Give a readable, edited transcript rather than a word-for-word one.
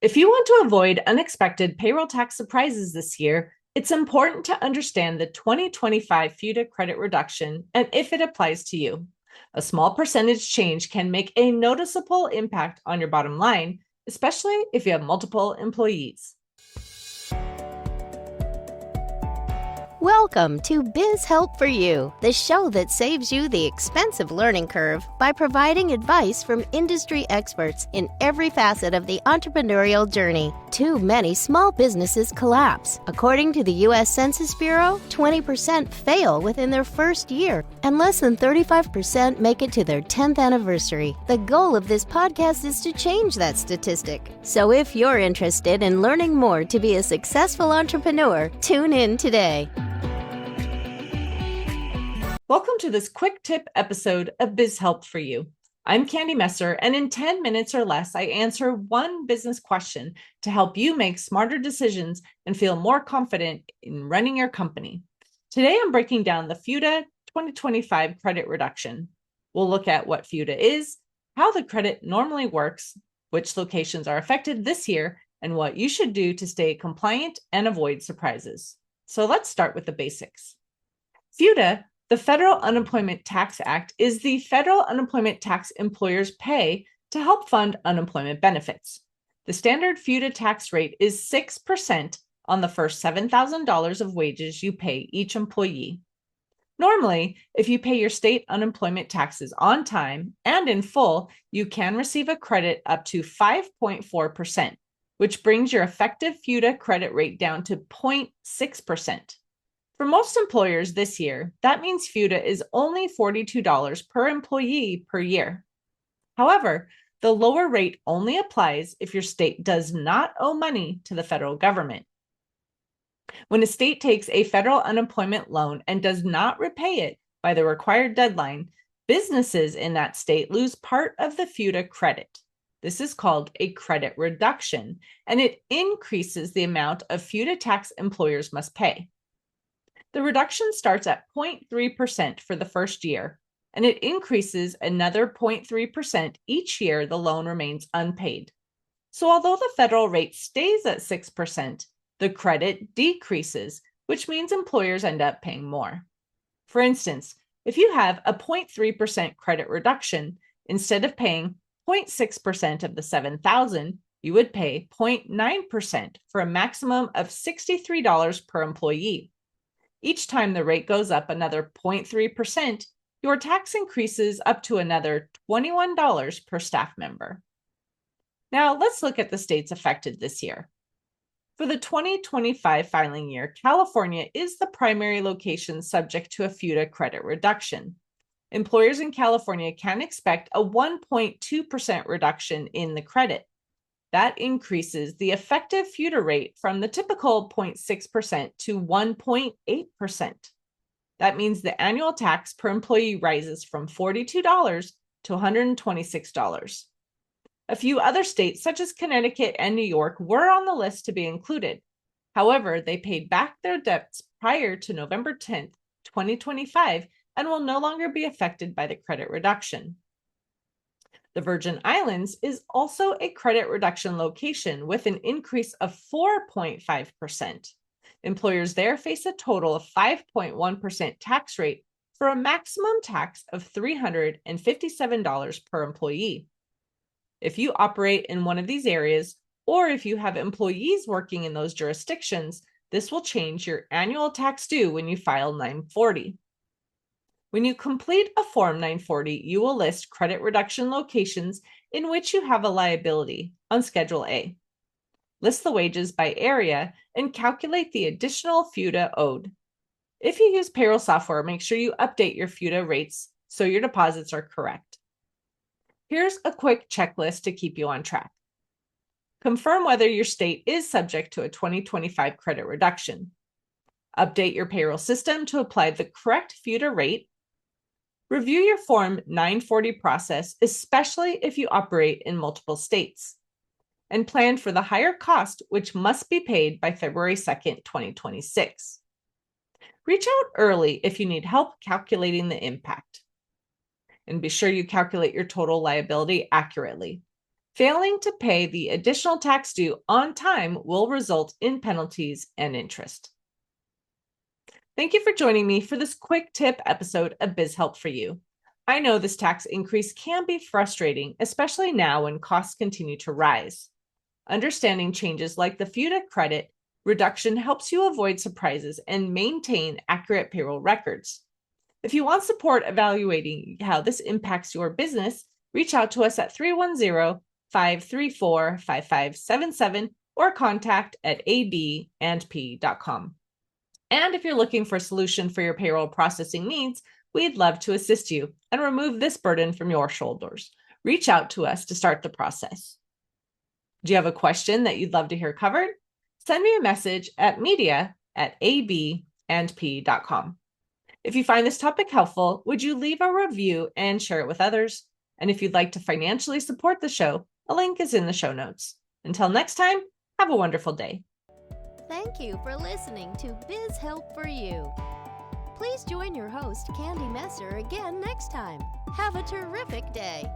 If you want to avoid unexpected payroll tax surprises this year, it's important to understand the 2025 FUTA credit reduction and if it applies to you. A small percentage change can make a noticeable impact on your bottom line, especially if you have multiple employees. Welcome to Biz Help for You, the show that saves you the expensive learning curve by providing advice from industry experts in every facet of the entrepreneurial journey. Too many small businesses collapse. According to the U.S. Census Bureau, 20% fail within their first year, and less than 35% make it to their 10th anniversary. The goal of this podcast is to change that statistic. So if you're interested in learning more to be a successful entrepreneur, tune in today. Welcome to this quick tip episode of Biz Help for You. I'm Candy Messer, and in 10 minutes or less, I answer one business question to help you make smarter decisions and feel more confident in running your company. Today, I'm breaking down the FUTA 2025 credit reduction. We'll look at what FUTA is, how the credit normally works, which locations are affected this year, and what you should do to stay compliant and avoid surprises. So let's start with the basics. FUTA, the Federal Unemployment Tax Act, is the federal unemployment tax employers pay to help fund unemployment benefits. The standard FUTA tax rate is 6% on the first $7,000 of wages you pay each employee. Normally, if you pay your state unemployment taxes on time and in full, you can receive a credit up to 5.4%, which brings your effective FUTA credit rate down to 0.6%. For most employers this year, that means FUTA is only $42 per employee per year. However, the lower rate only applies if your state does not owe money to the federal government. When a state takes a federal unemployment loan and does not repay it by the required deadline, businesses in that state lose part of the FUTA credit. This is called a credit reduction, and it increases the amount of FUTA tax employers must pay. The reduction starts at 0.3% for the first year, and it increases another 0.3% each year the loan remains unpaid. So although the federal rate stays at 6%, the credit decreases, which means employers end up paying more. For instance, if you have a 0.3% credit reduction, instead of paying 0.6% of the $7,000, you would pay 0.9% for a maximum of $63 per employee. Each time the rate goes up another 0.3%, your tax increases up to another $21 per staff member. Now, let's look at the states affected this year. For the 2025 filing year, California is the primary location subject to a FUTA credit reduction. Employers in California can expect a 1.2% reduction in the credit. That increases the effective FUTA rate from the typical 0.6% to 1.8%. That means the annual tax per employee rises from $42 to $126. A few other states, such as Connecticut and New York, were on the list to be included. However, they paid back their debts prior to November 10th, 2025, and will no longer be affected by the credit reduction. The Virgin Islands is also a credit reduction location with an increase of 4.5%. Employers there face a total of 5.1% tax rate for a maximum tax of $357 per employee. If you operate in one of these areas, or if you have employees working in those jurisdictions, this will change your annual tax due when you file 940. When you complete a Form 940, you will list credit reduction locations in which you have a liability on Schedule A. List the wages by area and calculate the additional FUTA owed. If you use payroll software, make sure you update your FUTA rates so your deposits are correct. Here's a quick checklist to keep you on track. Confirm whether your state is subject to a 2025 credit reduction. Update your payroll system to apply the correct FUTA rate. Review your Form 940 process, especially if you operate in multiple states. And plan for the higher cost, which must be paid by February 2nd, 2026. Reach out early if you need help calculating the impact. And be sure you calculate your total liability accurately. Failing to pay the additional tax due on time will result in penalties and interest. Thank you for joining me for this quick tip episode of Biz Help for You. I know this tax increase can be frustrating, especially now when costs continue to rise. Understanding changes like the FUTA credit reduction helps you avoid surprises and maintain accurate payroll records. If you want support evaluating how this impacts your business, reach out to us at 310-534-5577 or contact@abandp.com. And if you're looking for a solution for your payroll processing needs, we'd love to assist you and remove this burden from your shoulders. Reach out to us to start the process. Do you have a question that you'd love to hear covered? Send me a message at media@abandp.com. If you find this topic helpful, would you leave a review and share it with others? And if you'd like to financially support the show, a link is in the show notes. Until next time, have a wonderful day. Thank you for listening to Biz Help for You. Please join your host, Candy Messer, again next time. Have a terrific day.